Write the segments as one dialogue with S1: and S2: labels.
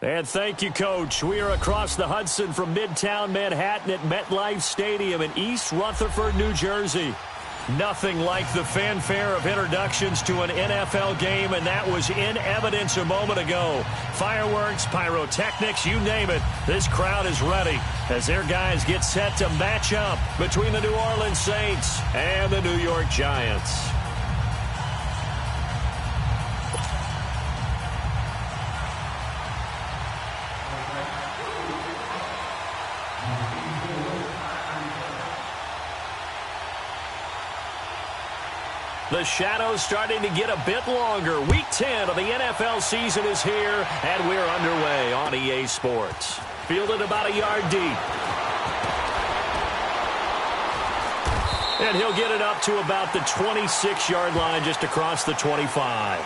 S1: And thank you, Coach. We are across the Hudson from Midtown Manhattan at MetLife Stadium in East Rutherford, New Jersey. Nothing like the fanfare of introductions to an NFL game, and that was in evidence a moment ago. Fireworks, pyrotechnics, you name it. This crowd is ready as their guys get set to match up between the New Orleans Saints and the New York Giants. The shadow's starting to get a bit longer. Week 10 of the NFL season is here, and we're underway on EA Sports. Fielded about a yard deep. And he'll get it up to about the 26-yard line just across the 25.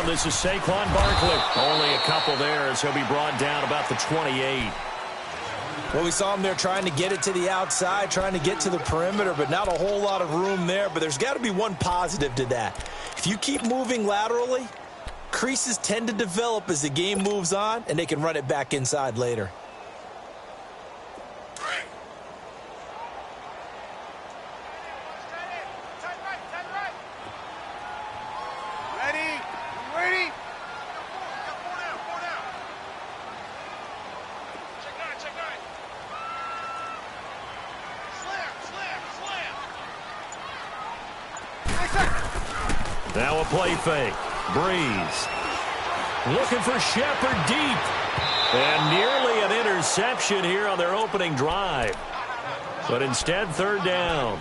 S1: This is Saquon Barkley. Only a couple there as he'll be brought down about the 28.
S2: Well, we saw him there trying to get it to the outside, trying to get to the perimeter, but not a whole lot of room there. But there's got to be one positive to that. If you keep moving laterally, creases tend to develop as the game moves on, and they can run it back inside later.
S1: Now a play fake. Breeze. Looking for Shepard deep. And nearly an interception here on their opening drive. But instead, third down.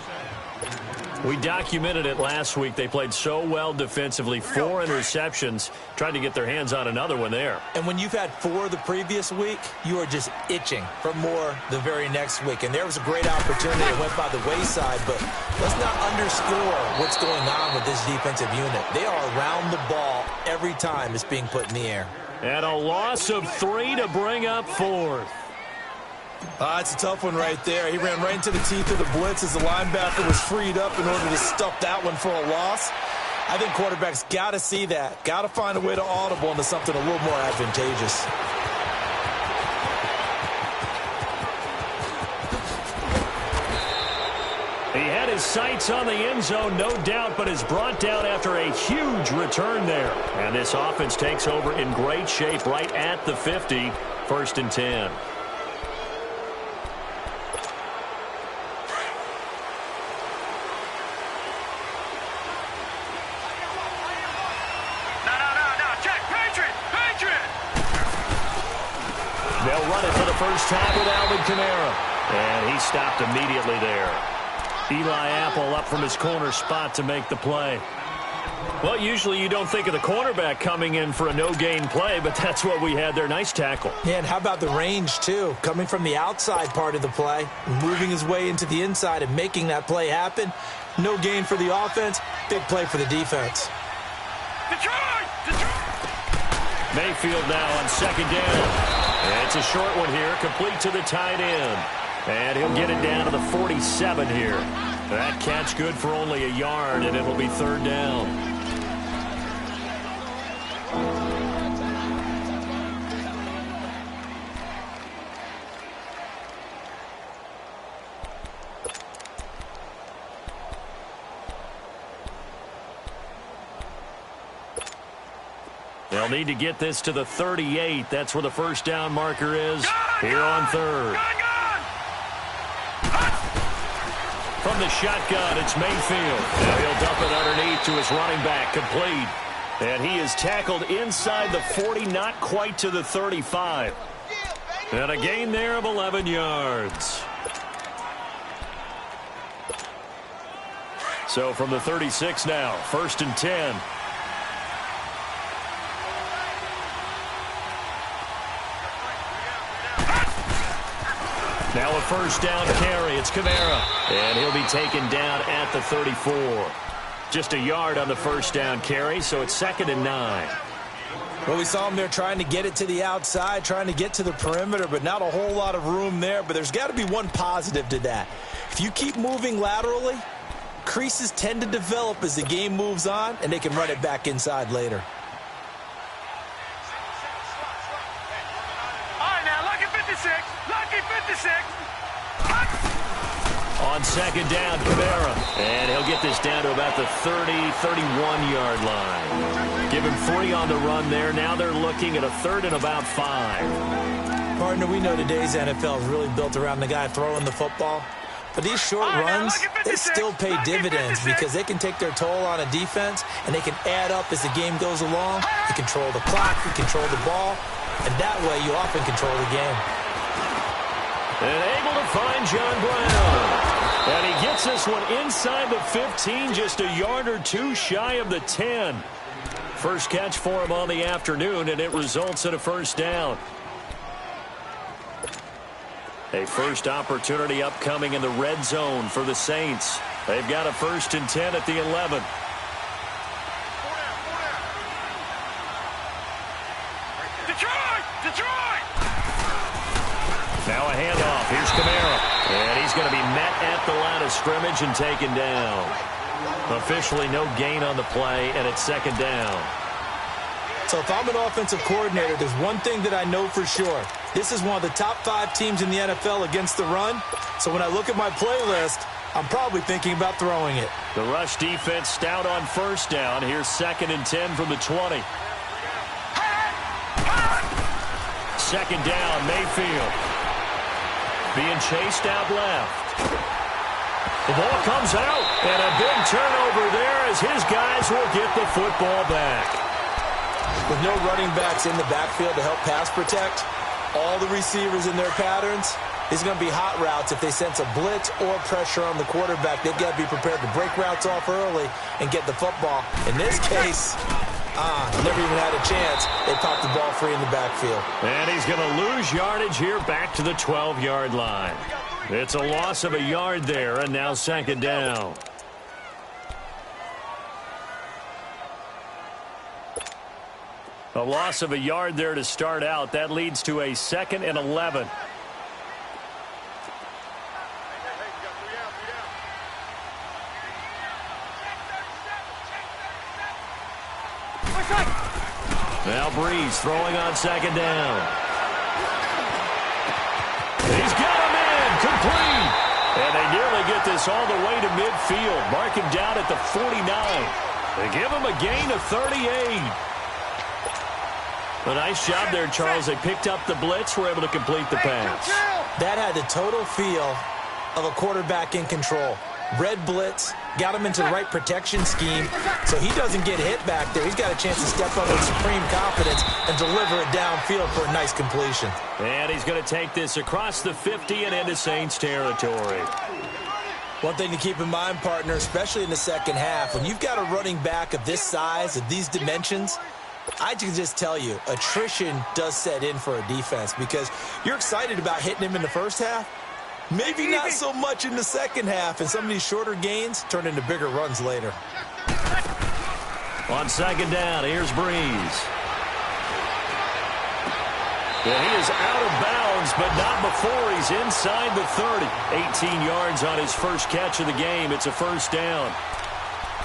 S1: We documented it last week. They played so well defensively. 4 interceptions. Tried to get their hands on another one there.
S2: And when you've had 4 the previous week, you are just itching for more the very next week. And there was a great opportunity that went by the wayside, but let's not underscore what's going on with this defensive unit. They are around the ball every time it's being put in the air.
S1: And a loss of 3 to bring up 4th.
S2: It's a tough one right there. He ran right into the teeth of the blitz as the linebacker was freed up in order to stuff that one for a loss. I think quarterbacks got to see that. Got to find a way to audible into something a little more advantageous.
S1: He had his sights on the end zone, no doubt, but is brought down after a huge return there. And this offense takes over in great shape right at the 50, 1st and 10. They'll run it for the first time with Alvin Kamara. And he stopped immediately there. Eli Apple up from his corner spot to make the play. Well, usually you don't think of the cornerback coming in for a no-gain play, but that's what we had there. Nice tackle.
S2: Yeah, and how about the range, too? Coming from the outside part of the play, moving his way into the inside and making that play happen. No gain for the offense, big play for the defense.
S1: Mayfield now on 2nd down. And it's a short one here, complete to the tight end. And he'll get it down to the 47 here. That catch good for only a yard, and it'll be 3rd down. They'll need to get this to the 38. That's where the first down marker is here on 3rd. From the shotgun, it's Mayfield. Now he'll dump it underneath to his running back, complete. And he is tackled inside the 40, not quite to the 35. And a gain there of 11 yards. So from the 36 now, 1st and 10. Now a first down carry. It's Kamara. And he'll be taken down at the 34. Just a yard on the first down carry, so it's 2nd and 9.
S2: Well, we saw him there trying to get it to the outside, trying to get to the perimeter, but not a whole lot of room there. But there's got to be one positive to that. If you keep moving laterally, creases tend to develop as the game moves on, and they can run it back inside later.
S3: All right, now, lucky 56. Lucky 56.
S1: On 2nd down, Kamara. And he'll get this down to about the 30, 31-yard line. Give him 3 on the run there. Now they're looking at a 3rd and about 5.
S2: Partner, we know today's NFL is really built around the guy throwing the football. But these short runs, they still pay dividends because they can take their toll on a defense, and they can add up as the game goes along. You control the clock, you control the ball, and that way you often control the game.
S1: And able to find John Brown. And he gets this one inside the 15, just a yard or 2 shy of the 10. First catch for him on the afternoon, and it results in a first down. A first opportunity upcoming in the red zone for the Saints. They've got a 1st and 10 at the 11.
S3: Detroit!
S1: Now a handoff. Here's Kamara. And he's going to be met at the line of scrimmage and taken down. Officially no gain on the play, and it's 2nd down.
S2: So if I'm an offensive coordinator, there's one thing that I know for sure. This is one of the top 5 teams in the NFL against the run. So when I look at my playlist, I'm probably thinking about throwing it.
S1: The rush defense stout on first down. Here's 2nd and 10 from the 20. 2nd down, Mayfield. Being chased out left. The ball comes out, and a big turnover there as his guys will get the football back.
S2: With no running backs in the backfield to help pass protect, all the receivers in their patterns, these are going to be hot routes. If they sense a blitz or pressure on the quarterback, they've got to be prepared to break routes off early and get the football. In this case, never even had a chance. They popped the ball free in the backfield.
S1: And he's going to lose yardage here back to the 12-yard line. It's a loss of a yard there, and now 2nd down. A loss of a yard there to start out. That leads to a 2nd and 11. Now Breeze throwing on 2nd down. He's got him in. Complete. And they nearly get this all the way to midfield. Mark him down at the 49. They give him a gain of 38. A nice job there, Charles. They picked up the blitz, were able to complete the pass.
S2: That had the total feel of a quarterback in control. Red blitz, got him into the right protection scheme, so he doesn't get hit back there. He's got a chance to step up with supreme confidence and deliver it downfield for a nice completion.
S1: And he's going to take this across the 50 and into Saints territory.
S2: One thing to keep in mind, partner, especially in the second half, when you've got a running back of this size, of these dimensions, I can just tell you, attrition does set in for a defense because you're excited about hitting him in the first half. Maybe not so much in the second half, and some of these shorter gains turn into bigger runs later.
S1: On 2nd down, here's Breeze. And he is out of bounds, but not before he's inside the 30. 18 yards on his first catch of the game. It's a first down.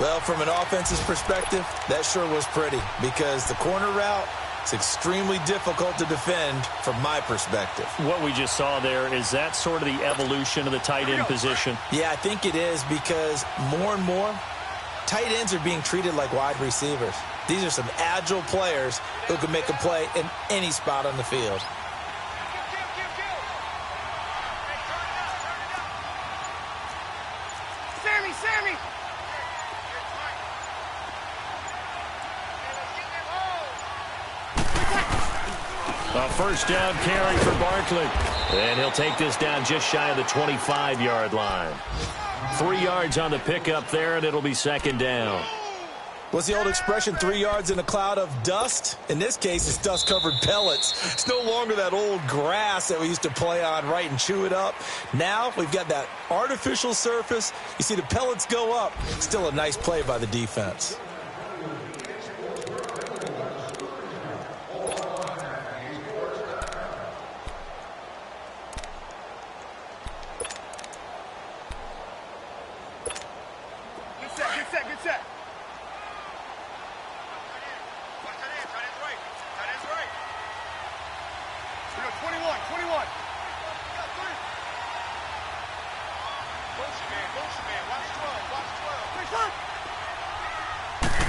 S2: Well, from an offense's perspective, that sure was pretty because the corner route, it's extremely difficult to defend from my perspective.
S1: What we just saw there, is that sort of the evolution of the tight end position?
S2: Yeah, I think it is because more and more, tight ends are being treated like wide receivers. These are some agile players who can make a play in any spot on the field.
S3: Sammy!
S1: A first down carry for Barkley. And he'll take this down just shy of the 25-yard line. 3 yards on the pickup there, and it'll be 2nd down.
S2: What's the old expression, 3 yards in a cloud of dust? In this case, it's dust-covered pellets. It's no longer that old grass that we used to play on, right, and chew it up. Now we've got that artificial surface. You see the pellets go up. Still a nice play by the defense.
S3: Good set. We go 21. Motion man. Watch 12.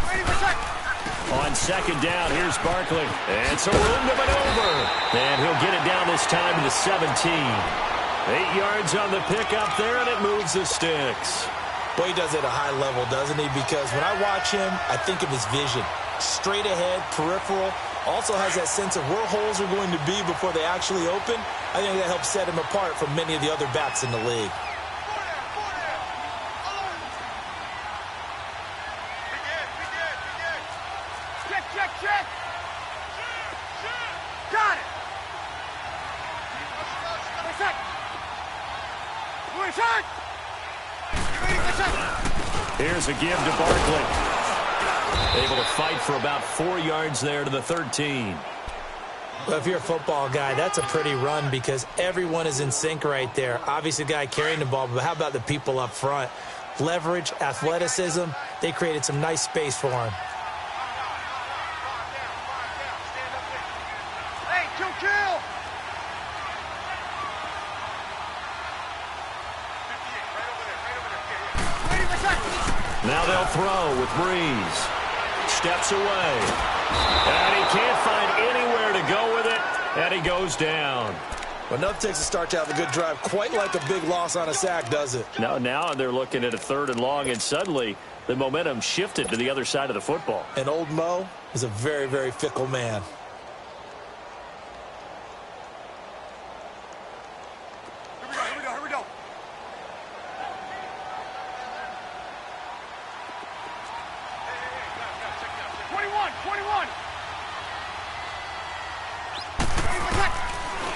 S3: Ready for second.
S1: On second down, here's Barkley. And some room to maneuver. And he'll get it down this time to the 17. 8 yards on the pickup there, and it moves the sticks.
S2: Well, he does it at a high level, doesn't he? Because when I watch him, I think of his vision. Straight ahead, peripheral. Also has that sense of where holes are going to be before they actually open. I think that helps set him apart from many of the other backs in the league.
S3: Check. Got it.
S1: Here's a give to Barkley. Able to fight for about 4 yards there to the 13.
S2: Well, if you're a football guy, that's a pretty run because everyone is in sync right there. Obviously, the guy carrying the ball, but how about the people up front? Leverage, athleticism, they created some nice space for him.
S3: Hey, kill.
S1: Now they'll throw with Breeze. Steps away. And he can't find anywhere to go with it. And he goes down.
S2: Well, nothing takes a start to have a good drive. Quite like a big loss on a sack, does it?
S1: Now they're looking at a 3rd and long, and suddenly the momentum shifted to the other side of the football.
S2: And old Mo is a very, very fickle man.
S3: Here we go. 21.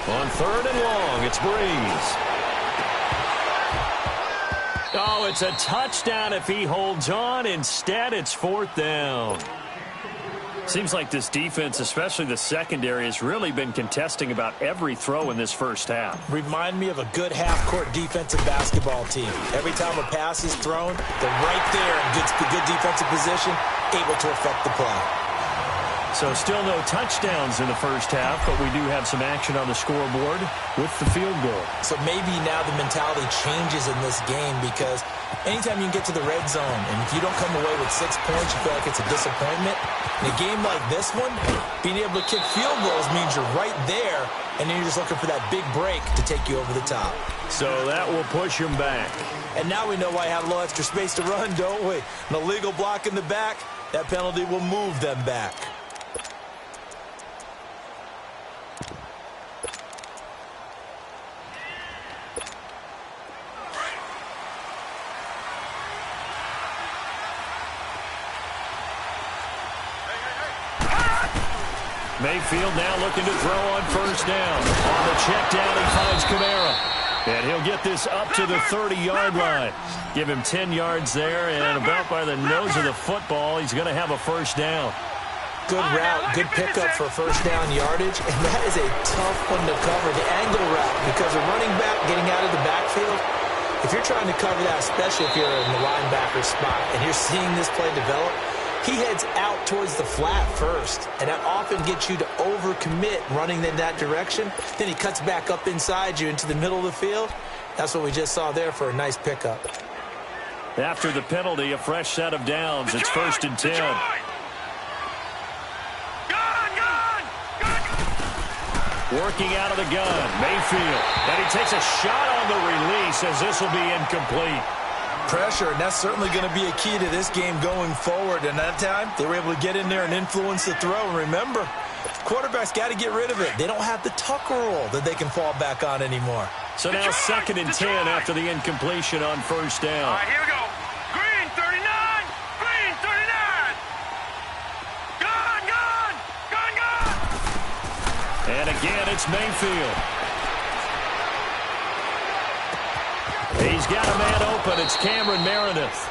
S1: On 3rd and long, it's Breeze. Oh, it's a touchdown if he holds on. Instead, it's 4th down. Seems like this defense, especially the secondary, has really been contesting about every throw in this first half.
S2: Remind me of a good half-court defensive basketball team. Every time a pass is thrown, they're right there in good defensive position, able to affect the play.
S1: So still no touchdowns in the first half, but we do have some action on the scoreboard with the field goal. So
S2: maybe now the mentality changes in this game because anytime you can get to the red zone, and if you don't come away with 6 points, you feel like it's a disappointment. In a game like this one, being able to kick field goals means you're right there, and then you're just looking for that big break to take you over the top.
S1: So that will push him back.
S2: And now we know why I have a little extra space to run, don't we? An illegal block in the back, that penalty will move them back.
S1: Mayfield now looking to throw on 1st down. On the check down, he finds Kamara. And he'll get this up to the 30-yard line. Give him 10 yards there, and about by the nose of the football, he's going to have a 1st down.
S2: Good route, good pickup for 1st down yardage, and that is a tough one to cover, the angle route, because a running back getting out of the backfield, if you're trying to cover that, especially if you're in the linebacker spot, and you're seeing this play develop, he heads out towards the flat first, and that often gets you to overcommit running in that direction. Then he cuts back up inside you into the middle of the field. That's what we just saw there for a nice pickup.
S1: After the penalty, a fresh set of downs. It's 1st and 10. Working out of the gun, Mayfield. And he takes a shot on the release as this will be incomplete.
S2: Pressure, and that's certainly going to be a key to this game going forward. And that time, they were able to get in there and influence the throw. And remember, quarterbacks got to get rid of it. They don't have the Tucker rule that they can fall back on anymore.
S1: So now 2nd and 10 after the incompletion on 1st down.
S3: All right, here we go. Green 39.
S1: And again, it's Mayfield. He's got a man open. It's Cameron Meredith.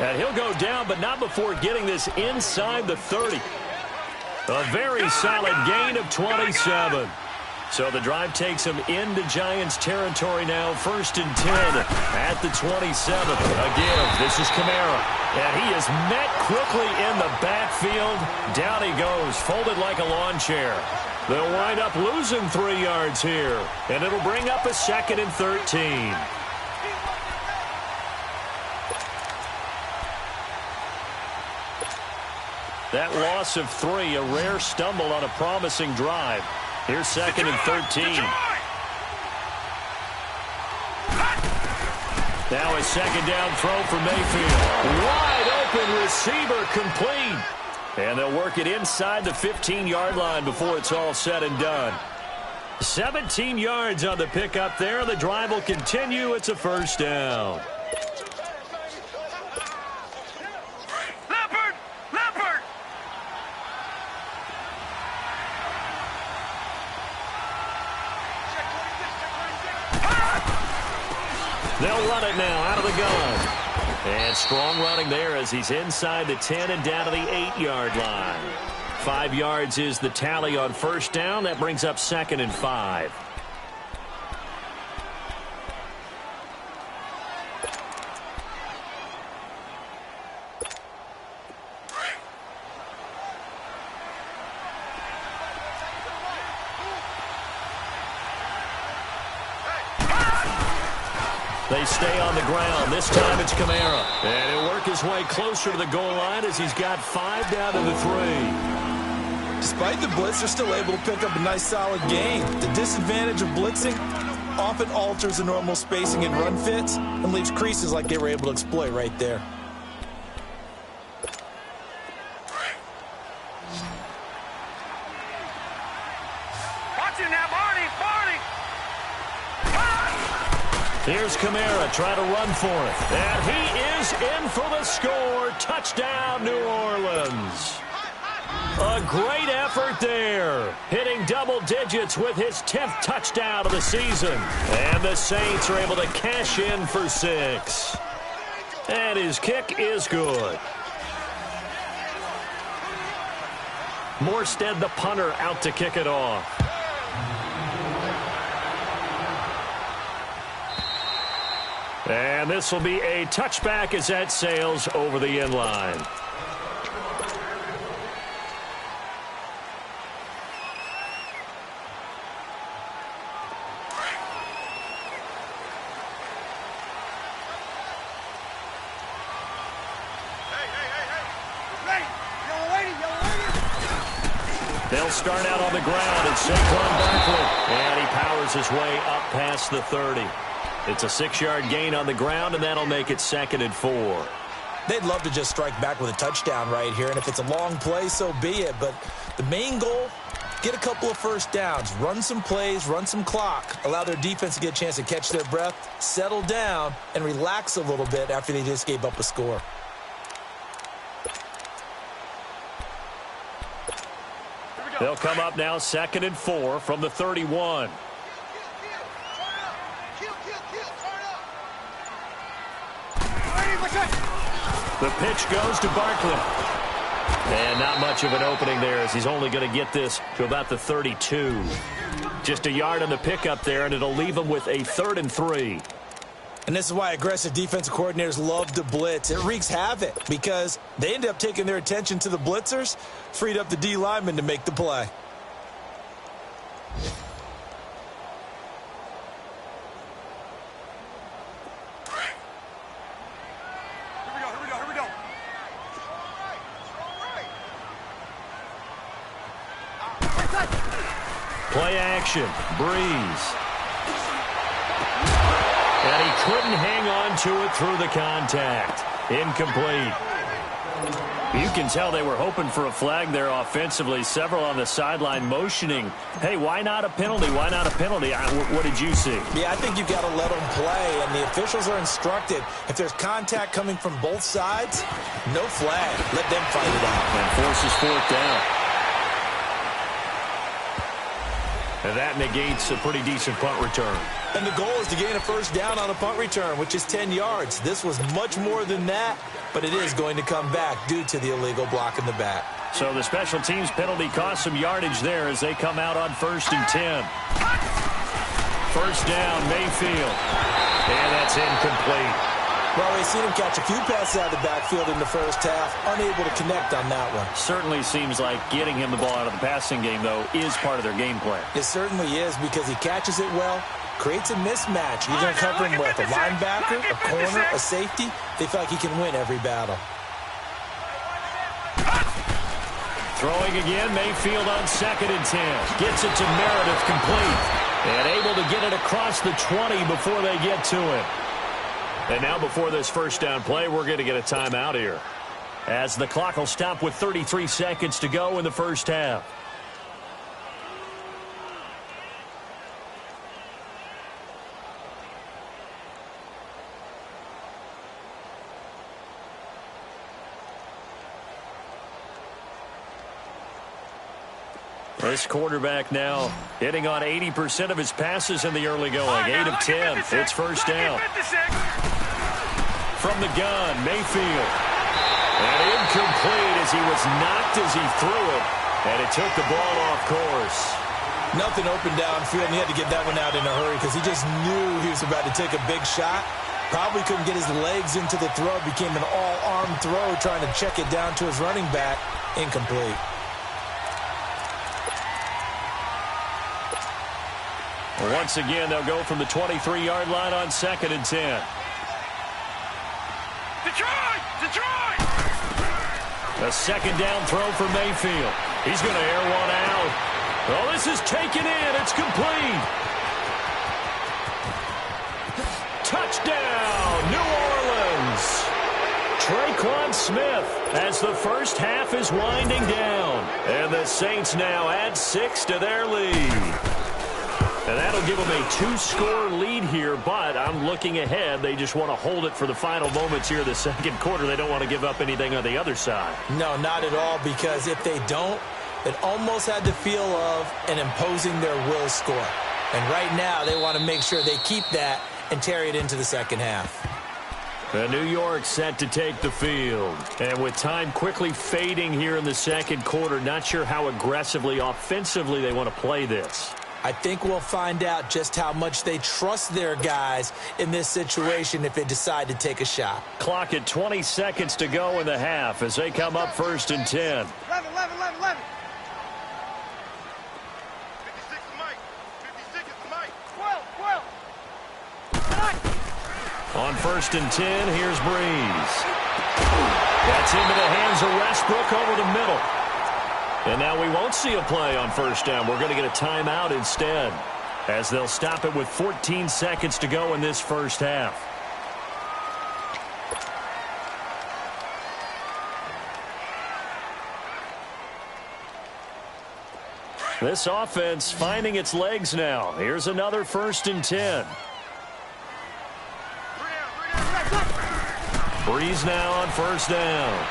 S1: And he'll go down, but not before getting this inside the 30. A very solid gain of 27. So the drive takes him into Giants territory now, 1st and 10 at the 27th. Again, this is Kamara. And he is met quickly in the backfield. Down he goes, folded like a lawn chair. They'll wind up losing 3 yards here. And it'll bring up a 2nd and 13. That loss of 3, a rare stumble on a promising drive. Here's 2nd and 13. Now a 2nd down throw for Mayfield. Wide open receiver complete. And they'll work it inside the 15-yard line before it's all said and done. 17 yards on the pickup there. The drive will continue. It's a 1st down. They'll run it now out of the gun. And strong running there as he's inside the 10 and down to the 8-yard line. 5 yards is the tally on 1st down. That brings up 2nd and 5. They stay on the ground. This time it's Kamara. And he'll work his way closer to the goal line as he's got 5 down to the 3.
S2: Despite the blitz, they're still able to pick up a nice, solid gain. The disadvantage of blitzing often alters the normal spacing and run fits and leaves creases like they were able to exploit right there.
S3: Watch it now, Barney!
S1: Here's Kamara trying to run for it. And he is in for the score. Touchdown, New Orleans. A great effort there. Hitting double digits with his 10th touchdown of the season. And the Saints are able to cash in for 6. And his kick is good. Morstead, the punter, out to kick it off. And this will be a touchback as that sails over the end line. They'll start out on the ground and Saquon Barkley. And he powers his way up past the 30. It's a 6-yard gain on the ground, and that'll make it 2nd and 4.
S2: They'd love to just strike back with a touchdown right here, and if it's a long play, so be it. But the main goal, get a couple of 1st downs, run some plays, run some clock, allow their defense to get a chance to catch their breath, settle down, and relax a little bit after they just gave up a score.
S1: They'll come up now 2nd and 4 from the 31. The pitch goes to Barkley. And not much of an opening there as he's only going to get this to about the 32. Just a yard on the pickup there, and it'll leave him with a 3rd and 3.
S2: And this is why aggressive defensive coordinators love to blitz. It wreaks havoc because they end up taking their attention to the blitzers, freed up the D lineman to make the play.
S1: Play action. Breeze. And he couldn't hang on to it through the contact. Incomplete. You can tell they were hoping for a flag there offensively. Several on the sideline motioning. Hey, why not a penalty? Why not a penalty? What did you see?
S2: Yeah, I think you've got to let them play, and the officials are instructed. If there's contact coming from both sides, no flag. Let them fight it out.
S1: And forces 4th down. And that negates a pretty decent punt return.
S2: And the goal is to gain a first down on a punt return, which is 10 yards. This was much more than that, but it is going to come back due to the illegal block in the back.
S1: So the special teams penalty cost some yardage there as they come out on 1st and 10. First down, Mayfield. And that's incomplete.
S2: Well, we've seen him catch a few passes out of the backfield in the first half, unable to connect on that one.
S1: Certainly seems like getting him the ball out of the passing game, though, is part of their game plan.
S2: It certainly is because he catches it well, creates a mismatch. You're going to cover him with a linebacker, a corner, a safety. They feel like he can win every battle.
S1: Throwing again, Mayfield on 2nd and 10. Gets it to Meredith, complete. And able to get it across the 20 before they get to it. And now before this first down play, we're going to get a timeout here, as the clock will stop with 33 seconds to go in the first half. This quarterback now hitting on 80% of his passes in the early going. 8 of 10. It's first down. From the gun, Mayfield. And incomplete as he was knocked as he threw it. And it took the ball off course.
S2: Nothing open downfield, and he had to get that one out in a hurry because he just knew he was about to take a big shot. Probably couldn't get his legs into the throw. Became an all-arm throw, trying to check it down to his running back. Incomplete.
S1: Once again, they'll go from the 23-yard line on 2nd and 10.
S3: Detroit! Detroit!
S1: A second down throw for Mayfield. He's going to air one out. Oh, this is taken in. It's complete. Touchdown, New Orleans. Traquan Smith as the first half is winding down. And the Saints now add 6 to their lead. And that'll give them a 2-score lead here, but I'm looking ahead. They just want to hold it for the final moments here of the second quarter. They don't want to give up anything on the other side.
S2: No, not at all, because if they don't, it almost had the feel of an imposing their will score. And right now, they want to make sure they keep that and carry it into the second half.
S1: New York set to take the field. And with time quickly fading here in the second quarter, not sure how aggressively, offensively they want to play this.
S2: I think we'll find out just how much they trust their guys in this situation if they decide to take a shot.
S1: Clock at 20 seconds to go in the half as they come up 1st and 10.
S3: 11. 56 is Mike. 56 is Mike. 12.
S1: On 1st and 10, here's Breeze. That's into the hands of Westbrook over the middle. And now we won't see a play on first down. We're going to get a timeout instead, as they'll stop it with 14 seconds to go in this first half. This offense finding its legs now. Here's another 1st and 10. Breeze now on first down.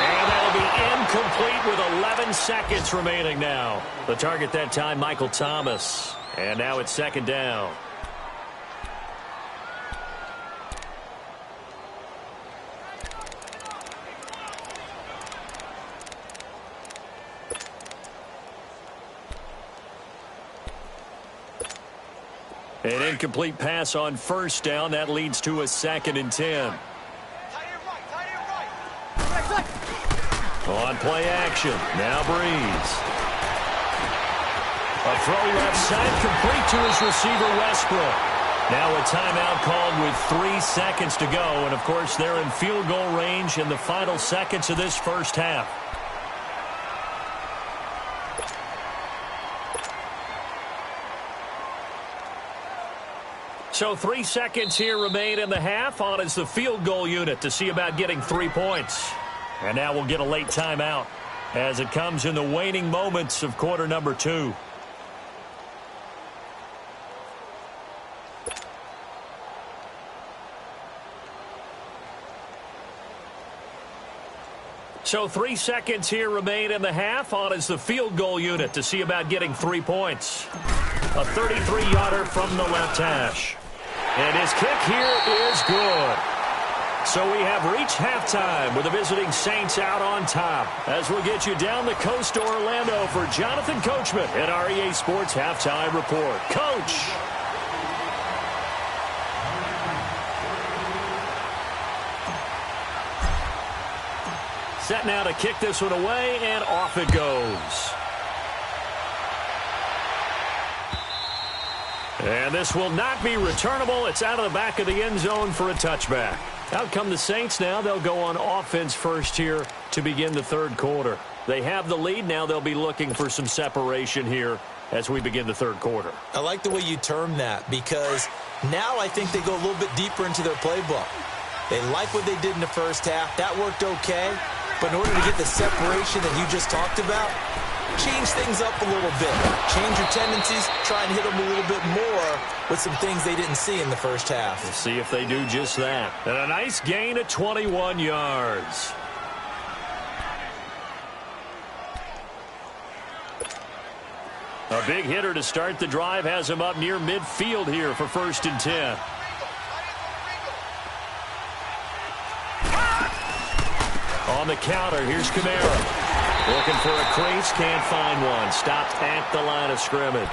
S1: And that'll be incomplete with 11 seconds remaining now. The target that time, Michael Thomas. And now it's 2nd down. An incomplete pass on first down. That leads to a 2nd and 10. On play action, now Breeze. A throw left side, complete to his receiver, Westbrook. Now a timeout called with 3 seconds to go. And, of course, they're in field goal range in the final seconds of this first half. So 3 seconds here remain in the half. On is the field goal unit to see about getting 3 points. And now we'll get a late timeout as it comes in the waning moments of quarter number 2. So 3 seconds here remain in the half. On is the field goal unit to see about getting 3 points. A 33-yarder from the left hash. And his kick here is good. So we have reached halftime with the visiting Saints out on top. As we'll get you down the coast to Orlando for Jonathan Coachman at our EA Sports Halftime Report. Coach. Set now to kick this one away, and off it goes. And this will not be returnable. It's out of the back of the end zone for a touchback. Out come the Saints now. They'll go on offense first here to begin the third quarter. They have the lead. Now they'll be looking for some separation here as we begin the third quarter.
S2: I like the way you term that, because now I think they go a little bit deeper into their playbook. They like what they did in the first half. That worked okay. But in order to get the separation that you just talked about, change things up a little bit. Change your tendencies. Try and hit them a little bit more with some things they didn't see in the first half.
S1: We'll see if they do just that. And a nice gain of 21 yards. A big hitter to start the drive has him up near midfield here for 1st and 10. On the counter, here's Kamara. Looking for a crease, can't find one. Stopped at the line of scrimmage.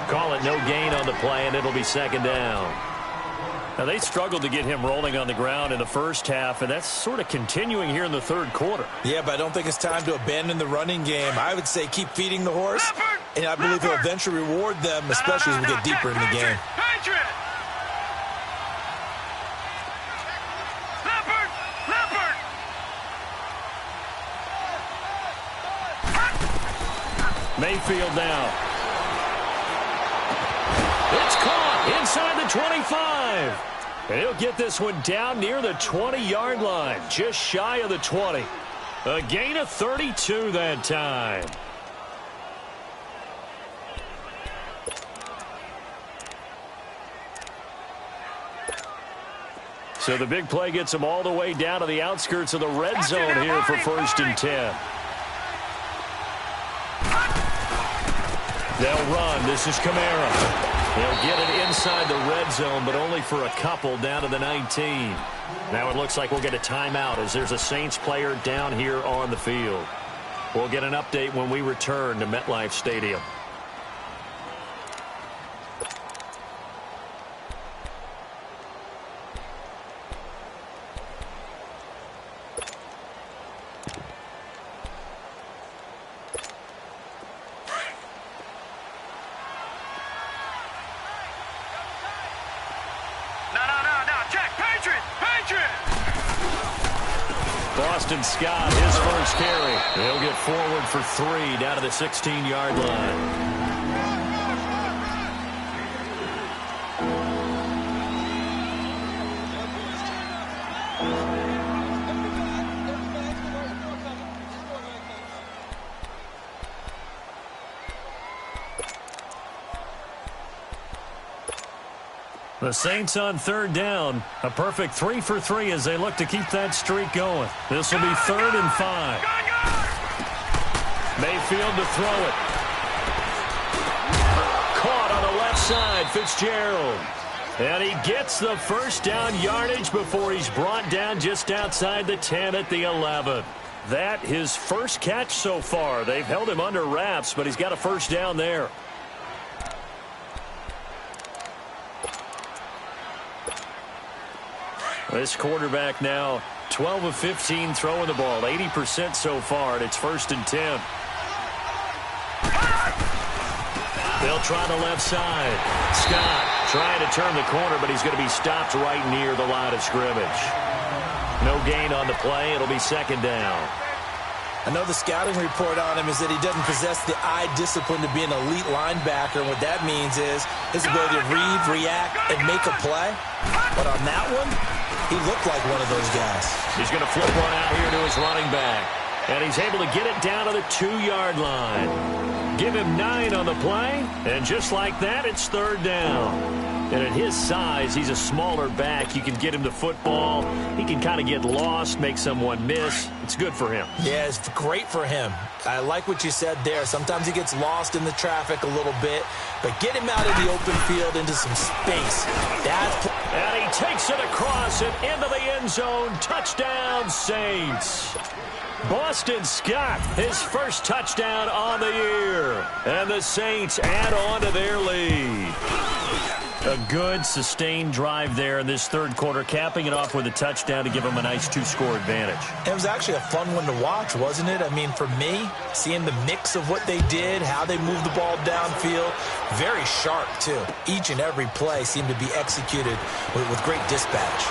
S1: Call it no gain on the play, and it'll be 2nd down. Now, they struggled to get him rolling on the ground in the first half, and that's sort of continuing here in the third quarter.
S2: Yeah, but I don't think it's time to abandon the running game. I would say keep feeding the horse, and I believe he'll eventually reward them, especially as we get deeper in the game.
S1: Mayfield now. It's caught inside the 25. And he'll get this one down near the 20-yard line, just shy of the 20. A gain of 32 that time. So the big play gets him all the way down to the outskirts of the red zone here for 1st and 10. They'll run. This is Kamara. They'll get it inside the red zone, but only for a couple down to the 19. Now it looks like we'll get a timeout as there's a Saints player down here on the field. We'll get an update when we return to MetLife Stadium. Scott, his first carry. He'll get forward for 3 down to the 16-yard line. The Saints on 3rd down. A perfect 3 for 3 as they look to keep that streak going. This will be 3rd and 5. Mayfield to throw it. Caught on the left side, Fitzgerald. And he gets the first down yardage before he's brought down just outside the 10 at the 11. That his first catch so far. They've held him under wraps, but he's got a first down there. This quarterback now 12 of 15 throwing the ball, 80% so far, and it's 1st and 10. They'll try the left side. Scott trying to turn the corner, but he's going to be stopped right near the line of scrimmage. No gain on the play. It'll be 2nd down.
S2: I know the scouting report on him is that he doesn't possess the eye discipline to be an elite linebacker. And what that means is his ability to read, react, and make a play. But on that one, he looked like one of those guys.
S1: He's going to flip one out here to his running back. And he's able to get it down to the 2-yard line. Give him 9 on the play, and just like that, it's third down. And at his size, he's a smaller back. You can get him the football. He can kind of get lost, make someone miss. It's good for him.
S2: Yeah, it's great for him. I like what you said there. Sometimes he gets lost in the traffic a little bit, but get him out in the open field into some space.
S1: And he takes it across and into the end zone. Touchdown, Saints. Boston Scott, his first touchdown on the year. And the Saints add on to their lead. A good, sustained drive there in this third quarter, capping it off with a touchdown to give them a nice 2-score advantage.
S2: It was actually a fun one to watch, wasn't it? I mean, for me, seeing the mix of what they did, how they moved the ball downfield, very sharp, too. Each and every play seemed to be executed with great dispatch.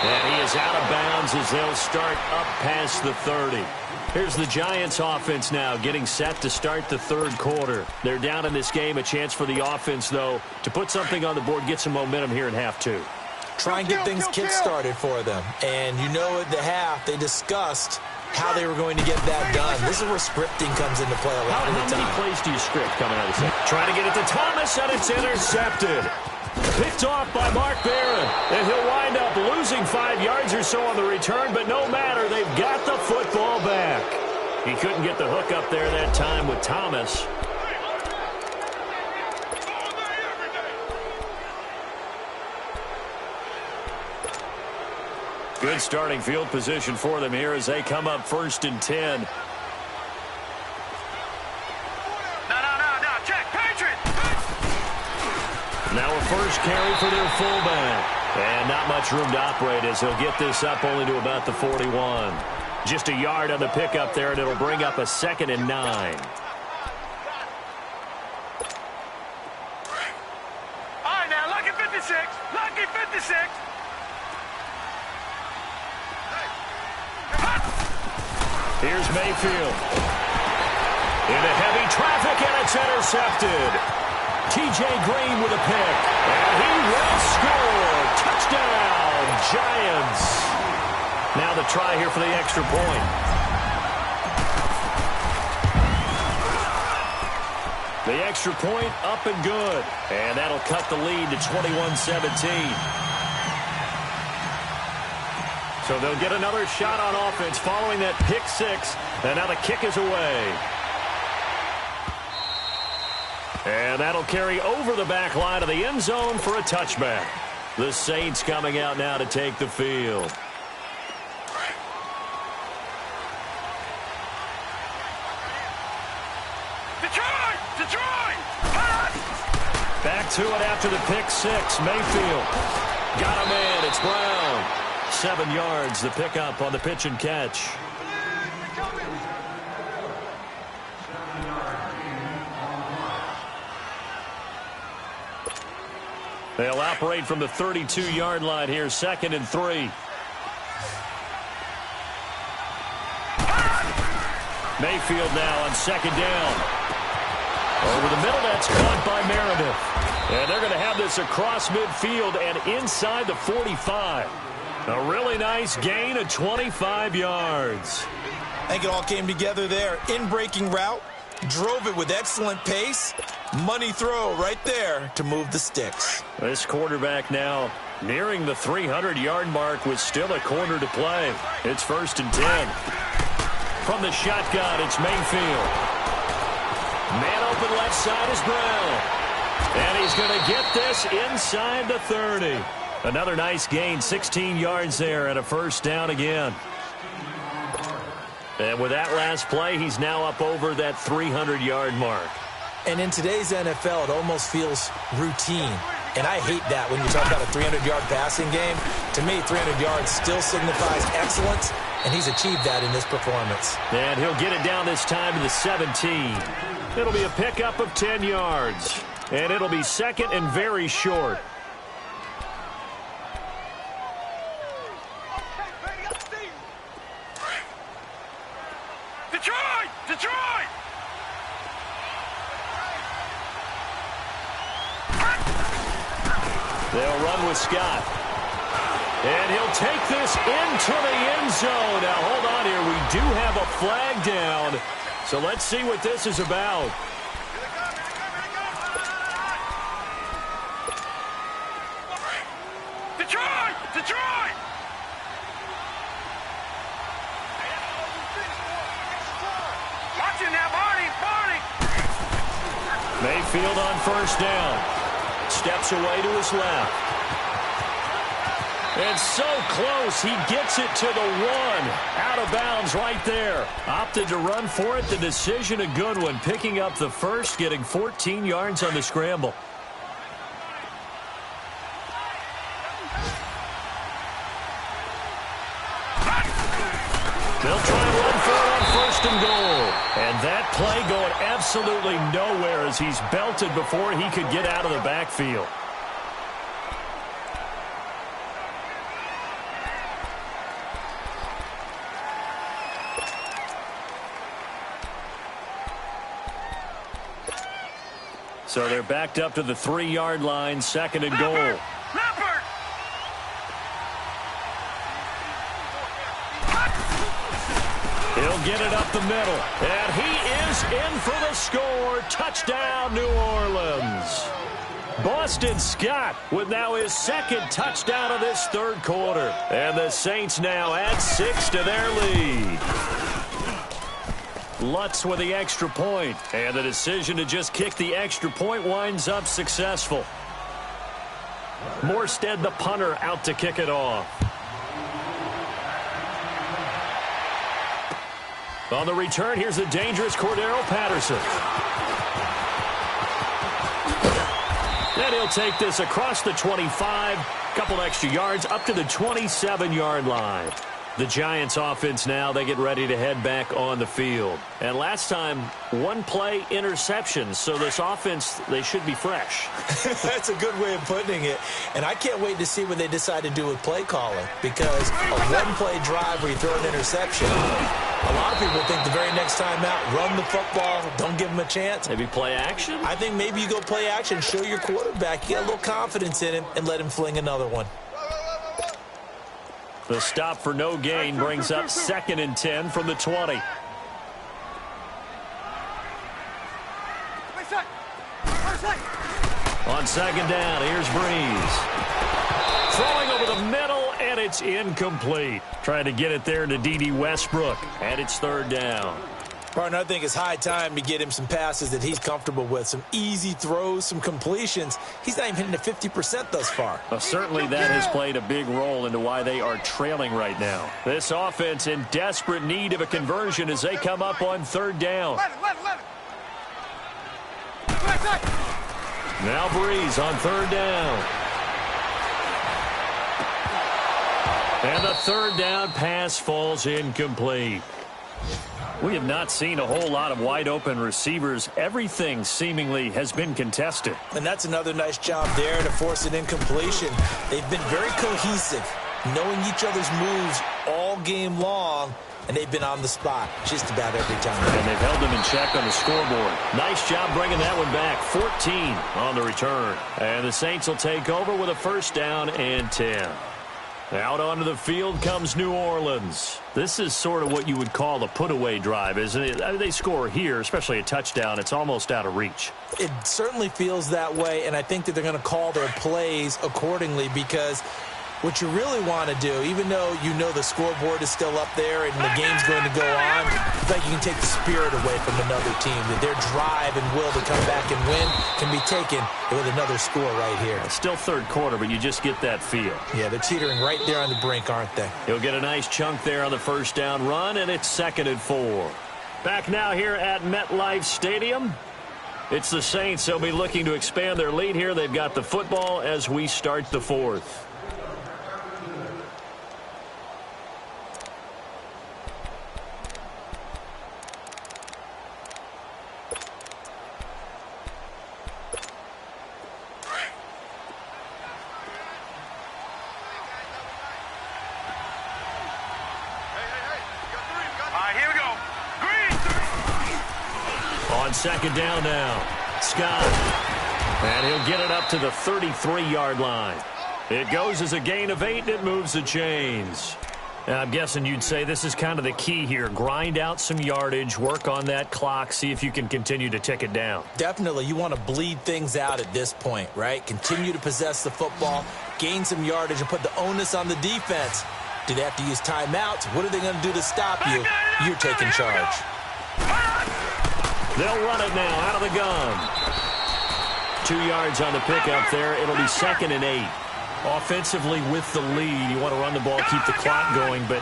S1: And he is out of bounds as they'll start up past the 30. Here's the Giants offense now getting set to start the third quarter. They're down in this game. A chance for the offense, though, to put something on the board, get some momentum here in half 2.
S2: Try and get things kick-started for them. And you know at the half, they discussed how they were going to get that done. This is where scripting comes into play a lot of the time.
S1: How many plays do you script coming out of the second? Trying to get it to Thomas, and it's intercepted. Picked off by Mark Barron, and he'll wind up losing 5 yards or so on the return, but no matter, they've got the football back. He couldn't get the hook up there that time with Thomas. Good starting field position for them here as they come up 1st and 10. Now a first carry for their fullback. And not much room to operate as he'll get this up only to about the 41. Just a yard on the pickup there, and it'll bring up a 2nd and 9.
S3: All right, now, lucky 56. Lucky 56.
S1: Here's Mayfield. Into heavy traffic, and it's intercepted. T.J. Green with a pick, and he will score. Touchdown, Giants. Now the try here for the extra point. The extra point up and good, and that'll cut the lead to 21-17. So they'll get another shot on offense following that pick 6, and now the kick is away. And that'll carry over the back line of the end zone for a touchback. The Saints coming out now to take the field.
S3: Detroit!
S1: Back to it after the pick 6. Mayfield got him in. It's Brown. 7 yards, the pickup on the pitch and catch. They'll operate from the 32-yard line here, 2nd and 3. Mayfield now on 2nd down. Over the middle, that's caught by Meredith. And they're going to have this across midfield and inside the 45. A really nice gain of 25 yards.
S2: I think it all came together there. In-breaking route, drove it with excellent pace. Money throw right there to move the sticks.
S1: This quarterback now nearing the 300-yard mark with still a quarter to play. It's 1st and 10. From the shotgun, it's Mayfield. Man open left side is Brown. And he's going to get this inside the 30. Another nice gain, 16 yards there and a 1st down again. And with that last play, he's now up over that 300-yard mark.
S2: And in today's NFL, it almost feels routine. And I hate that when you talk about a 300-yard passing game. To me, 300 yards still signifies excellence, and he's achieved that in this performance.
S1: And he'll get it down this time to the 17. It'll be a pickup of 10 yards. And it'll be 2nd and very short.
S3: Detroit!
S1: They'll run with Scott. And he'll take this into the end zone. Now, hold on here. We do have a flag down. So let's see what this is about.
S3: Detroit! Detroit! Watch it now, Barney! Barney!
S1: Mayfield on first down. Steps away to his left. And so close, he gets it to the one. Out of bounds right there. Opted to run for it. The decision a good one. Picking up the first, getting 14 yards on the scramble. They'll try and run for it on first and goal. And that play going absolutely nowhere as he's belted before he could get out of the backfield. So they're backed up to the 3-yard line, second and goal.
S3: Leopard!
S1: He'll get it up the middle. And he is in for the score. Touchdown, New Orleans. Boston Scott with now his second touchdown of this third quarter. And the Saints now add 6 to their lead. Lutz with the extra point, and the decision to just kick the extra point winds up successful. Morstead, the punter, out to kick it off. On the return, here's a dangerous Cordero Patterson. Then he'll take this across the 25, couple extra yards, up to the 27-yard line. The Giants offense now, they get ready to head back on the field. And last time, one play interception. So this offense, they should be fresh.
S2: That's a good way of putting it. And I can't wait to see what they decide to do with play calling. Because a one-play drive where you throw an interception, a lot of people think the very next time out, run the football, don't give them a chance.
S1: Maybe play action?
S2: I think maybe you go play action, show your quarterback, you get a little confidence in him, and let him fling another one.
S1: The stop for no gain brings up 2nd and 10 from the 20. On second down, here's Breeze. Throwing over the middle, and it's incomplete. Trying to get it there to D.D. Westbrook, and it's third down.
S2: Partner, I think it's high time to get him some passes that he's comfortable with. Some easy throws, some completions. He's not even hitting at 50% thus far.
S1: Well, certainly that has played a big role into why they are trailing right now. This offense in desperate need of a conversion as they come up on third down. Now Breeze on third down. And the third down pass falls incomplete. We have not seen a whole lot of wide-open receivers. Everything seemingly has been contested.
S2: And that's another nice job there to force an incompletion. They've been very cohesive, knowing each other's moves all game long, and they've been on the spot just about every time.
S1: And they've held them in check on the scoreboard. Nice job bringing that one back. 14 on the return. And the Saints will take over with a first down and 10. Out onto the field comes New Orleans. This is sort of what you would call a put-away drive, isn't it? I mean, they score here, especially a touchdown. It's almost out of reach.
S2: It certainly feels that way, and I think that they're going to call their plays accordingly because what you really want to do, even though you know the scoreboard is still up there and the game's going to go on, it's like you can take the spirit away from another team, that their drive and will to come back and win can be taken with another score right here.
S1: It's still third quarter, but you just get that feel.
S2: Yeah, they're teetering right there on the brink, aren't they?
S1: He'll get a nice chunk there on the first down run, and it's 2nd and 4. Back now here at MetLife Stadium. It's the Saints. They'll be looking to expand their lead here. They've got the football as we start the fourth. Second down now. Scott. And he'll get it up to the 33-yard line. It goes as a gain of 8, and it moves the chains. And I'm guessing you'd say this is kind of the key here. Grind out some yardage, work on that clock, see if you can continue to tick it down.
S2: Definitely. You want to bleed things out at this point, right? Continue to possess the football, gain some yardage, and put the onus on the defense. Do they have to use timeouts? What are they going to do to stop you? You're taking charge.
S1: They'll run it now out of the gun. 2 yards on the pickup there. It'll be 2nd and 8. Offensively with the lead, you want to run the ball, keep the clock going, but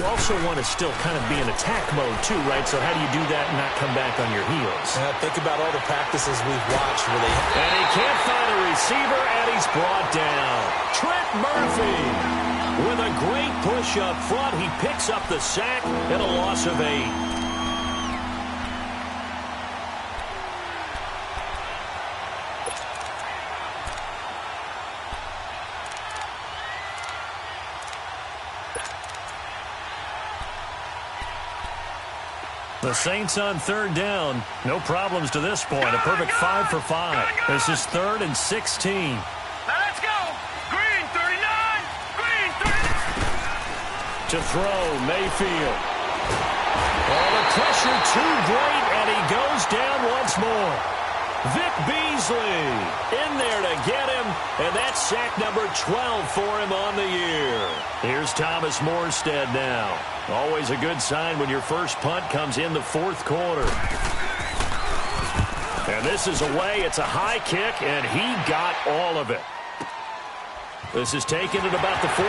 S1: you also want to still kind of be in attack mode too, right? So how do you do that and not come back on your heels?
S2: Think about all the practices we've watched where they...
S1: And he can't find a receiver, and he's brought down. Trent Murphy with a great push up front. He picks up the sack and a loss of 8. The Saints on 3rd down. No problems to this point. A perfect 5 for 5. This is 3rd and 16.
S3: Now let's go. Green 39. Green 39.
S1: To throw, Mayfield. Oh, the pressure too great, and he goes down once more. Vic Beasley in there to get him, and that's sack number 12 for him on the year. Here's Thomas Morstead now. Always a good sign when your first punt comes in the 4th quarter. And this is away. It's a high kick, and he got all of it. This is taken at about the 14.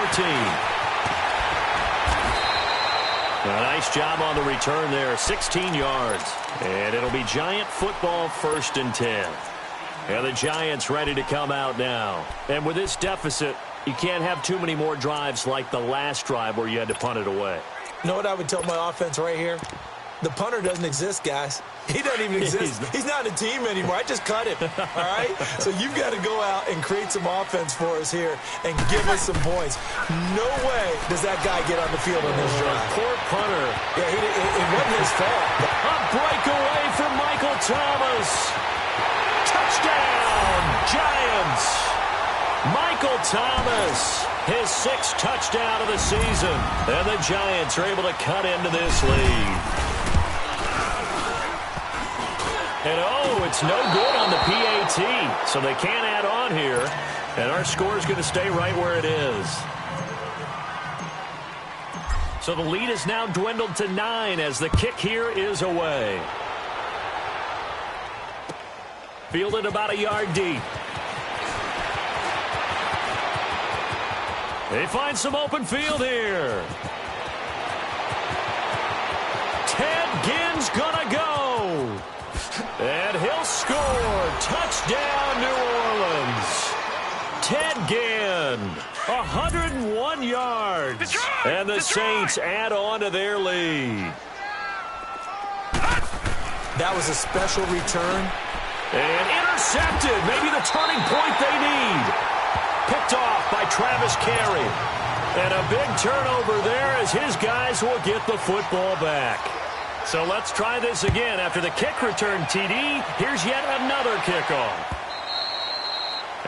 S1: A nice job on the return there, 16 yards. And it'll be Giant football 1st and 10. And the Giants ready to come out now. And with this deficit, you can't have too many more drives like the last drive where you had to punt it away.
S2: You know what I would tell my offense right here? The punter doesn't exist, guys. He doesn't even exist. He's not a team anymore. I just cut him, all right? So you've got to go out and create some offense for us here and give us some points. No way does that guy get on the field on this drive.
S1: Poor punter.
S2: Yeah, it wasn't his fault.
S1: A breakaway for Michael Thomas. Touchdown, Giants. Michael Thomas, his 6th touchdown of the season. And the Giants are able to cut into this lead. And, oh, it's no good on the PAT, so they can't add on here. And our score is going to stay right where it is. So the lead is now dwindled to 9 as the kick here is away. Fielded about a yard deep. They find some open field here. Ted Ginn's gonna go. And he'll score. Touchdown, New Orleans. Ted Ginn, 101 yards.
S3: Detroit,
S1: and the
S3: Detroit.
S1: Saints add on to their lead.
S2: That was a special return.
S1: And intercepted. Maybe the turning point they need. Picked off by Travis Carey. And a big turnover there as his guys will get the football back. So let's try this again. After the kick return TD, here's yet another kickoff.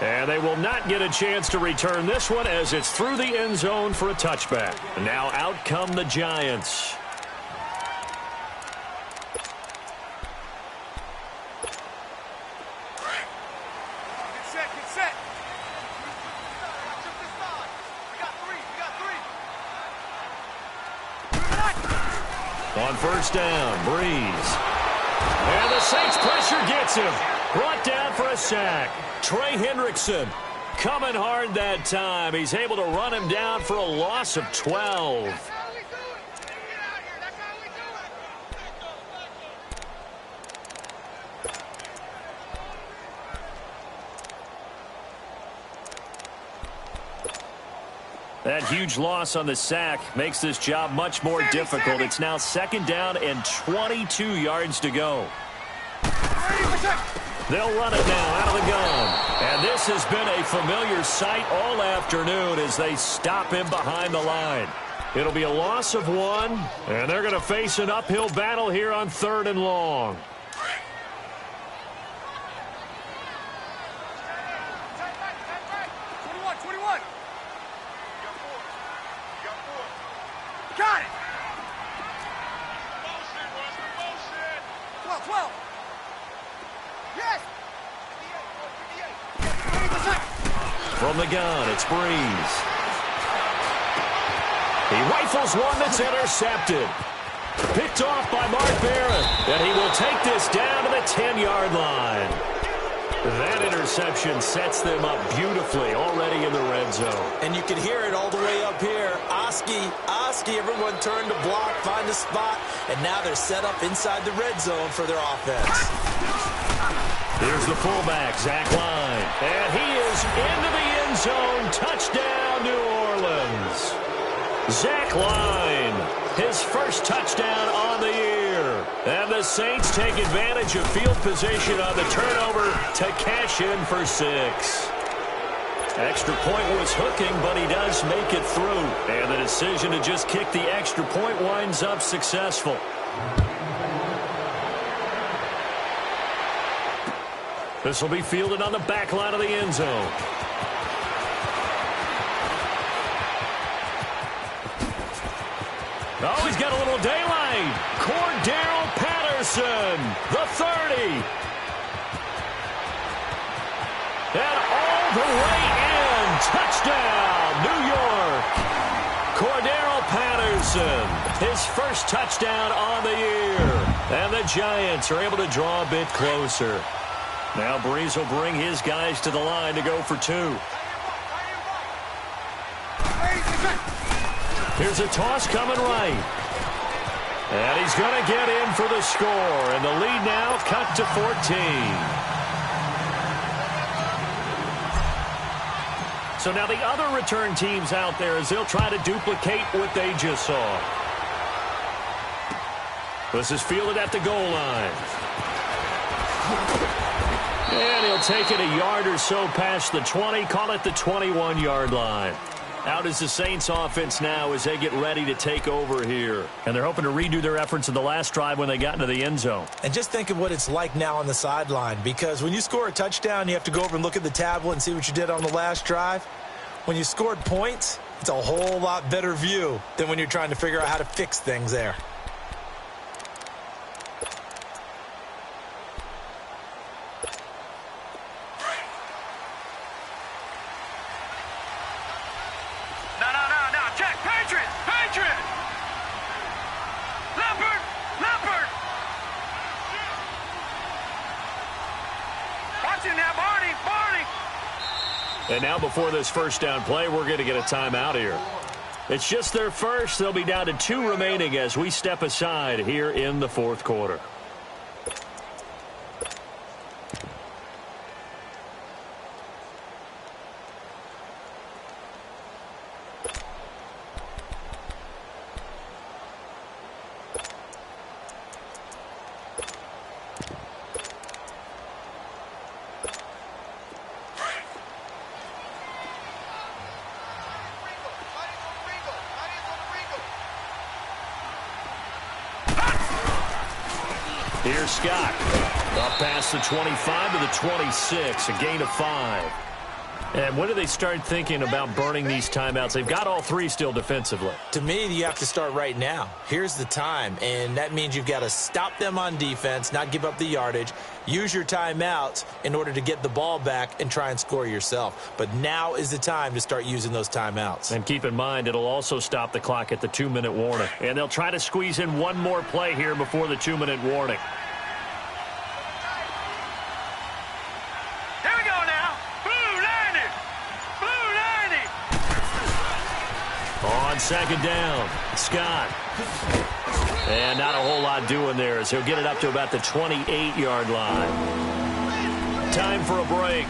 S1: And they will not get a chance to return this one as it's through the end zone for a touchback. Now out come the Giants.
S3: Get set. Jump this side. We got three.
S1: On 1st down, Breeze. And the Saints pressure gets him. Brought down for a sack. Trey Hendrickson coming hard that time. He's able to run him down for a loss of 12. That huge loss on the sack makes this job much more difficult. It's now 2nd down and 22 yards to go. They'll run it now out of the gun. And this has been a familiar sight all afternoon as they stop him behind the line. It'll be a loss of 1, and they're going to face an uphill battle here on 3rd and long.
S3: 12. Yes.
S1: From the gun, it's Breeze. He rifles one that's intercepted. Picked off by Mark Barron. And he will take this down to the 10-yard line. That interception sets them up beautifully already in the red zone.
S2: And you can hear it all the way up here. Oski, everyone turned to block, find a spot, and now they're set up inside the red zone for their offense.
S1: Here's the fullback, Zach Line. And he is into the end zone. Touchdown, New Orleans. Zach Line, his first touchdown on the year. And the Saints take advantage of field position on the turnover to cash in for 6. Extra point was hooking, but he does make it through. And the decision to just kick the extra point winds up successful. This will be fielded on the back line of the end zone. Oh, he's got a little daylight. Cordero Patterson, the 30. And all the way in. Touchdown, New York. Cordero Patterson, his first touchdown on the year. And the Giants are able to draw a bit closer. Now Breeze will bring his guys to the line to go for 2. Here's a toss coming right. And he's going to get in for the score. And the lead now cut to 14. So now the other return teams out there as they'll try to duplicate what they just saw. This is fielded at the goal line. And he'll take it a yard or so past the 20, call it the 21-yard line. Out is the Saints offense now as they get ready to take over here. And they're hoping to redo their efforts in the last drive when they got into the end zone.
S2: And just think of what it's like now on the sideline, because when you score a touchdown, you have to go over and look at the tablet and see what you did on the last drive. When you scored points, it's a whole lot better view than when you're trying to figure out how to fix things there.
S1: And now before this first down play, we're going to get a timeout here. It's just their first. They'll be down to 2 remaining as we step aside here in the fourth quarter. Here's Scott. Up past the 25 to the 26, a gain of 5. And when do they start thinking about burning these timeouts? They've got all 3 still defensively.
S2: To me, you have to start right now. Here's the time, and that means you've got to stop them on defense, not give up the yardage, use your timeouts in order to get the ball back and try and score yourself. But now is the time to start using those timeouts.
S1: And keep in mind, it'll also stop the clock at the 2-minute warning. And they'll try to squeeze in one more play here before the 2-minute warning. On second down, Scott. And not a whole lot doing there as he'll get it up to about the 28-yard line. Time for a break.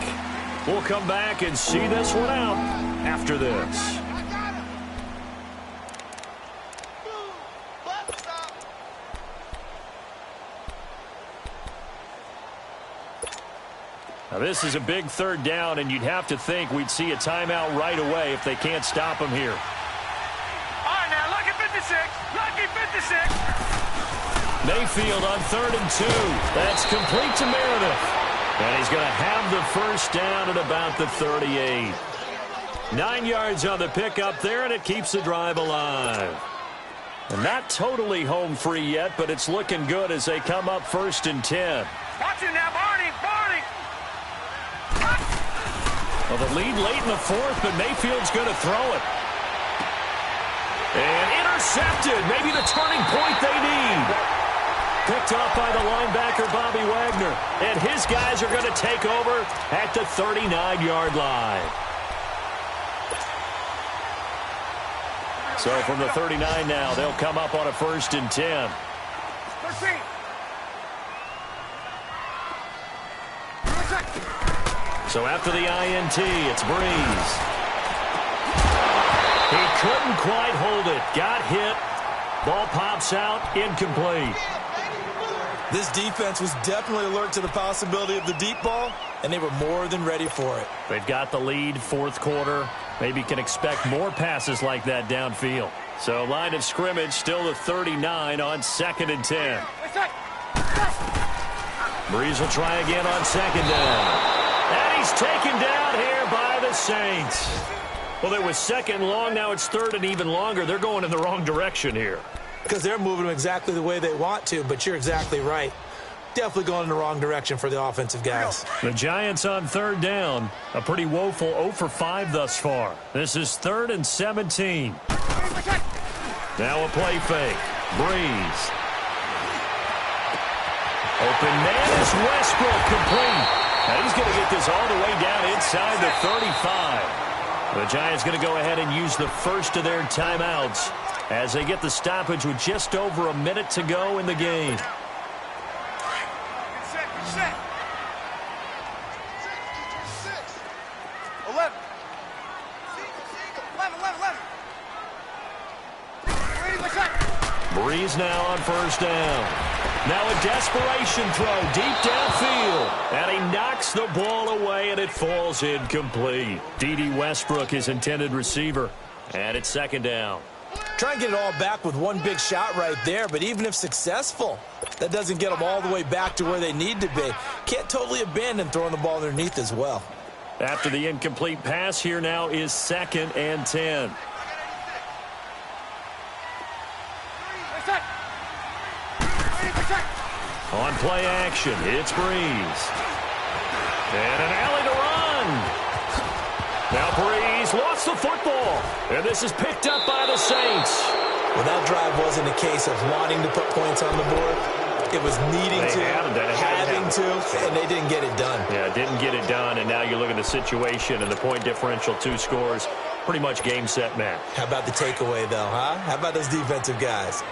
S1: We'll come back and see this one out after this. Now this is a big third down, and you'd have to think we'd see a timeout right away if they can't stop him here.
S3: Lucky 56.
S1: Mayfield on 3rd and 2. That's complete to Meredith. And he's going to have the first down at about the 38. 9 yards on the pickup there, and it keeps the drive alive. And not totally home free yet, but it's looking good as they come up 1st and 10.
S3: Watch it now, Barney. Barney.
S1: Well, the lead late in the 4th, but Mayfield's going to throw it. And intercepted. Maybe the turning point they need. Picked off by the linebacker, Bobby Wagner. And his guys are going to take over at the 39-yard line. So from the 39 now, they'll come up on a 1st and 10.
S3: 13.
S1: So after the INT, it's Breeze. He couldn't quite hold it. Got hit. Ball pops out. Incomplete.
S2: This defense was definitely alert to the possibility of the deep ball, and they were more than ready for it.
S1: They've got the lead, 4th quarter. Maybe can expect more passes like that downfield. So line of scrimmage still the 39 on 2nd and 10. Breeze will try again on 2nd down. And he's taken down here by the Saints. Well, it was 2nd long. Now it's 3rd and even longer. They're going in the wrong direction here.
S2: Because they're moving them exactly the way they want to, but you're exactly right. Definitely going in the wrong direction for the offensive guys.
S1: The Giants on 3rd down. A pretty woeful 0 for 5 thus far. This is 3rd and 17. Now a play fake. Breeze. Open man is Westbrook, complete. And he's going to get this all the way down inside the 35. The Giants going to go ahead and use the first of their timeouts as they get the stoppage with just over a minute to go in the game.
S3: Set. 11. 11.
S1: Breeze now on 1st down. Now a desperation throw deep downfield. And he knocks the ball away, and it falls incomplete. D.D. Westbrook, his intended receiver. And it's 2nd down.
S2: Try and get it all back with one big shot right there, but even if successful, that doesn't get them all the way back to where they need to be. Can't totally abandon throwing the ball underneath as well.
S1: After the incomplete pass, here now is 2nd and 10. On play action, it's Breeze. And an alley to run. Now Breeze lost the football. And this is picked up by the Saints.
S2: Well, that drive wasn't a case of wanting to put points on the board. It was needing to, having to, and they didn't get it done.
S1: Yeah, didn't get it done, and now you look at the situation and the point differential, 2 scores. Pretty much game, set, match.
S2: How about the takeaway, though, huh? How about those defensive guys?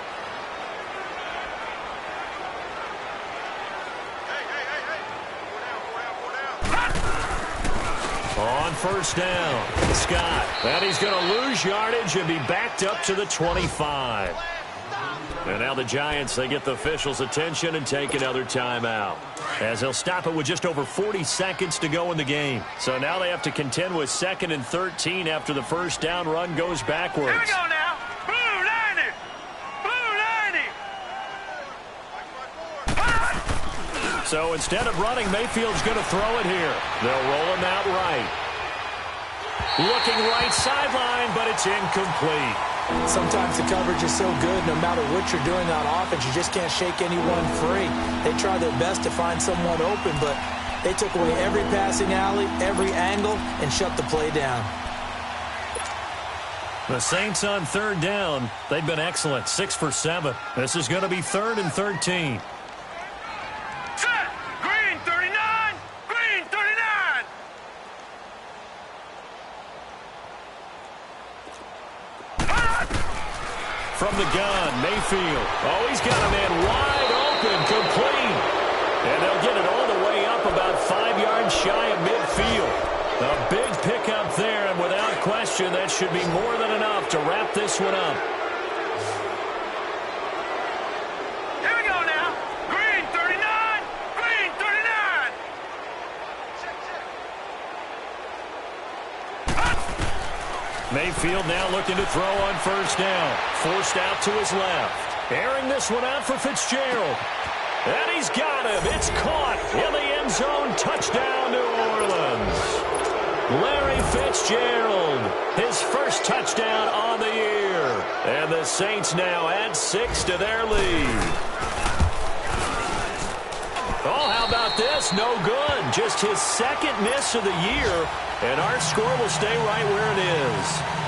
S1: On 1st down, Scott. And he's going to lose yardage and be backed up to the 25. And now the Giants, they get the officials' attention and take another timeout, as they'll stop it with just over 40 seconds to go in the game. So now they have to contend with 2nd and 13 after the 1st down run goes backwards.
S3: Here we go now. Blue 90. Blue 90.
S1: So instead of running, Mayfield's going to throw it here. They'll roll him out right. Looking right sideline, but it's incomplete.
S2: Sometimes the coverage is so good, no matter what you're doing on offense, you just can't shake anyone free. They try their best to find someone open, but they took away every passing alley, every angle, and shut the play down.
S1: The Saints on 3rd down. They've been excellent, 6 for 7. This is going to be 3rd and 13.
S3: Set. Green 39. Green 39.
S1: From the gun, Mayfield. Oh, he's got a man wide open, complete. And they'll get it all the way up about 5 yards shy of midfield. A big pickup there, and without question, that should be more than enough to wrap this one up.
S3: Here we go now. Green 39. Green 39.
S1: Mayfield now looking to throw on 1st down. Forced out to his left. Airing this one out for Fitzgerald. And he's got him. It's caught in the end zone. Touchdown, New Orleans. Larry Fitzgerald, his first touchdown on the year. And the Saints now add 6 to their lead. Oh, how about this? No good. Just his second miss of the year, and our score will stay right where it is.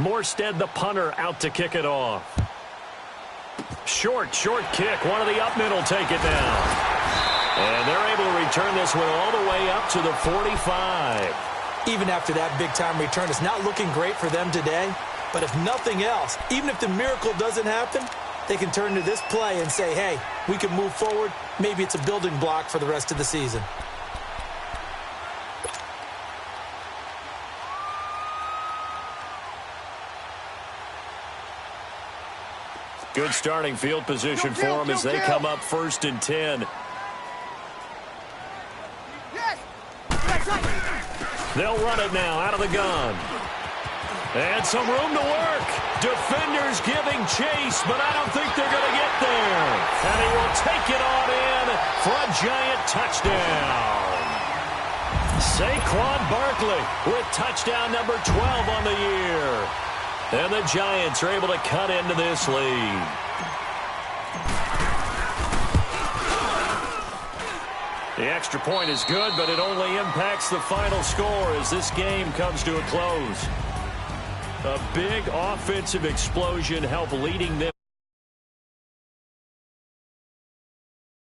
S1: Morstead, the punter, out to kick it off. Short kick. One of the up men will take it now. And they're able to return this one all the way up to the 45.
S2: Even after that big-time return, it's not looking great for them today. But if nothing else, even if the miracle doesn't happen, they can turn to this play and say, hey, we can move forward. Maybe it's a building block for the rest of the season.
S1: Good starting field position for them as they come up 1st and 10. They'll run it now out of the gun. And some room to work. Defenders giving chase, but I don't think they're going to get there. And he will take it on in for a giant touchdown. Saquon Barkley with touchdown number 12 on the year. And the Giants are able to cut into this lead. The extra point is good, but it only impacts the final score as this game comes to a close. A big offensive explosion helped leading them.